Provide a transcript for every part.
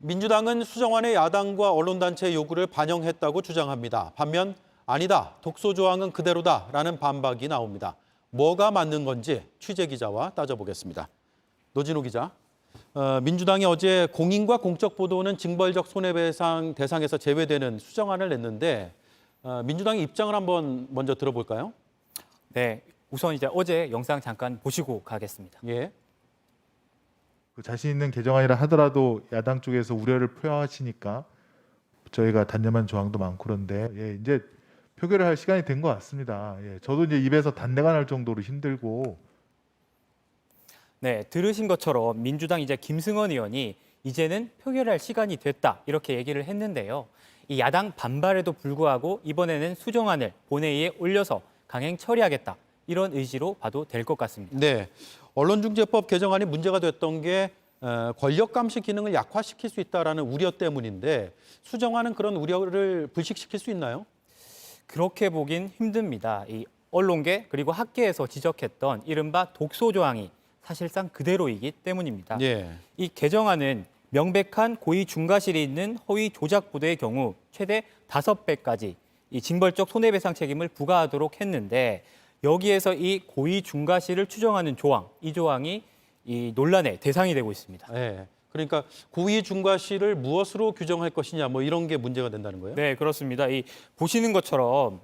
민주당은 수정안의 야당과 언론단체의 요구를 반영했다고 주장합니다. 반면 아니다, 독소 조항은 그대로다라는 반박이 나옵니다. 뭐가 맞는 건지 취재 기자와 따져보겠습니다. 노진호 기자, 민주당이 어제 공인과 공적 보도는 징벌적 손해배상 대상에서 제외되는 수정안을 냈는데 민주당의 입장을 한번 먼저 들어볼까요? 네, 우선 이제 어제 영상 잠깐 보시고 가겠습니다. 예. 자신 있는 개정안이라 하더라도 야당 쪽에서 우려를 표하시니까 저희가 단념한 조항도 많고 그런데 이제 표결을 할 시간이 된 것 같습니다. 저도 이제 입에서 단내가 날 정도로 힘들고. 네, 들으신 것처럼 민주당 이제 김승원 의원이 이제는 표결할 시간이 됐다 이렇게 얘기를 했는데요. 이 야당 반발에도 불구하고 이번에는 수정안을 본회의에 올려서 강행 처리하겠다 이런 의지로 봐도 될 것 같습니다. 네, 언론중재법 개정안이 문제가 됐던 게 권력 감시 기능을 약화시킬 수 있다라는 우려 때문인데 수정안은 그런 우려를 불식시킬 수 있나요? 그렇게 보긴 힘듭니다. 이 언론계 그리고 학계에서 지적했던 이른바 독소 조항이 사실상 그대로이기 때문입니다. 예. 이 개정안은 명백한 고의 중과실이 있는 허위 조작 보도의 경우 최대 5배까지 이 징벌적 손해배상 책임을 부과하도록 했는데 여기에서 이 고의 중과실을 추정하는 조항, 이 조항이 이 논란의 대상이 되고 있습니다. 네. 그러니까 고의 중과실을 무엇으로 규정할 것이냐 뭐 이런 게 문제가 된다는 거예요? 네, 그렇습니다. 이 보시는 것처럼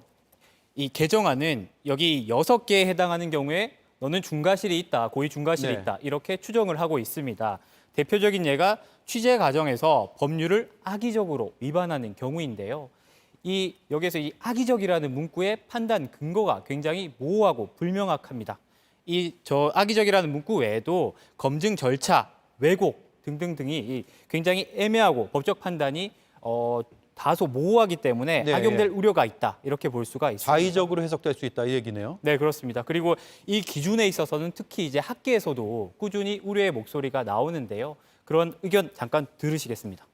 이 개정안은 여기 6개에 해당하는 경우에 너는 중과실이 있다, 고의 중과실이 네. 있다 이렇게 추정을 하고 있습니다. 대표적인 예가 취재 과정에서 법률을 악의적으로 위반하는 경우인데요. 여기에서 이 악의적이라는 문구의 판단 근거가 굉장히 모호하고 불명확합니다. 악의적이라는 문구 외에도 검증 절차, 왜곡 등등등이 굉장히 애매하고 법적 판단이 다소 모호하기 때문에 네, 악용될 우려가 있다 이렇게 볼 수가 있습니다. 자의적으로 해석될 수 있다 이 얘기네요. 네, 그렇습니다. 그리고 이 기준에 있어서는 특히 이제 학계에서도 꾸준히 우려의 목소리가 나오는데요. 그런 의견 잠깐 들으시겠습니다.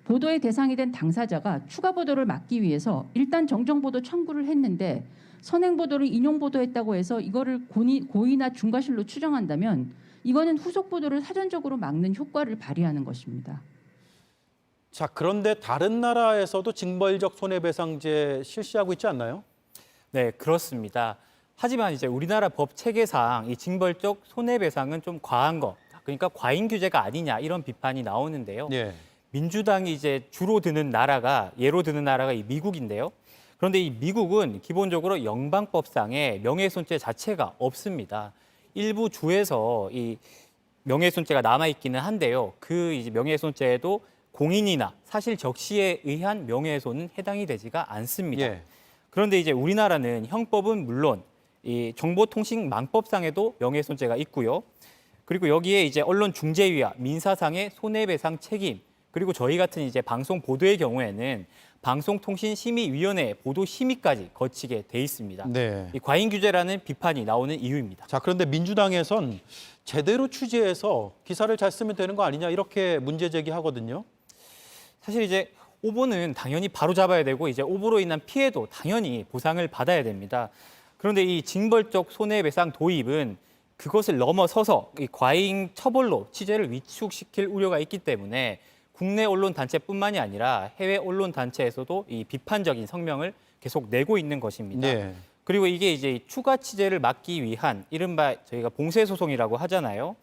보도의 대상이 된 당사자가 추가 보도를 막기 위해서 일단 정정 보도 청구를 했는데 선행 보도를 인용 보도했다고 해서 이거를 고의나 중과실로 추정한다면 이거는 후속 보도를 사전적으로 막는 효과를 발휘하는 것입니다. 자, 그런데 다른 나라에서도 징벌적 손해배상제 실시하고 있지 않나요? 네, 그렇습니다. 하지만 이제 우리나라 법 체계상 이 징벌적 손해배상은 좀 과한 거, 그러니까 과잉 규제가 아니냐 이런 비판이 나오는데요. 예. 민주당이 이제 예로 드는 나라가 이 미국인데요. 그런데 이 미국은 기본적으로 연방법상에 명예훼손죄 자체가 없습니다. 일부 주에서 이 명예훼손죄가 남아 있기는 한데요. 그 이제 명예훼손죄에도 공인이나 사실 적시에 의한 명예훼손은 해당이 되지가 않습니다. 예. 그런데 이제 우리나라는 형법은 물론 이 정보통신망법상에도 명예훼손죄가 있고요. 그리고 여기에 이제 언론중재위와 민사상의 손해배상 책임, 그리고 저희 같은 이제 방송 보도의 경우에는 방송통신심의위원회 보도 심의까지 거치게 돼 있습니다. 네. 이 과잉 규제라는 비판이 나오는 이유입니다. 자, 그런데 민주당에선 제대로 취재해서 기사를 잘 쓰면 되는 거 아니냐 이렇게 문제 제기하거든요. 사실 이제 오보는 당연히 바로 잡아야 되고 이제 오보로 인한 피해도 당연히 보상을 받아야 됩니다. 그런데 이 징벌적 손해배상 도입은 그것을 넘어서서 이 과잉 처벌로 취재를 위축시킬 우려가 있기 때문에 국내 언론 단체뿐만이 아니라 해외 언론 단체에서도 이 비판적인 성명을 계속 내고 있는 것입니다. 네. 그리고 이게 이제 추가 취재를 막기 위한 이른바 저희가 봉쇄 소송이라고 하잖아요.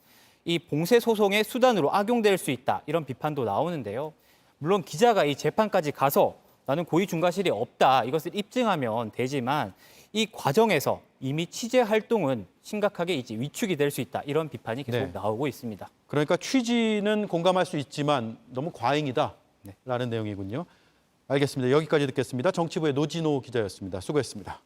이 봉쇄 소송의 수단으로 악용될 수 있다 이런 비판도 나오는데요. 물론 기자가 이 재판까지 가서 나는 고의 중과실이 없다 이것을 입증하면 되지만 이 과정에서 이미 취재 활동은 심각하게 이제 위축이 될 수 있다 이런 비판이 계속 네. 나오고 있습니다. 그러니까 취지는 공감할 수 있지만 너무 과잉이다라는 네. 내용이군요. 알겠습니다. 여기까지 듣겠습니다. 정치부의 노진호 기자였습니다. 수고했습니다.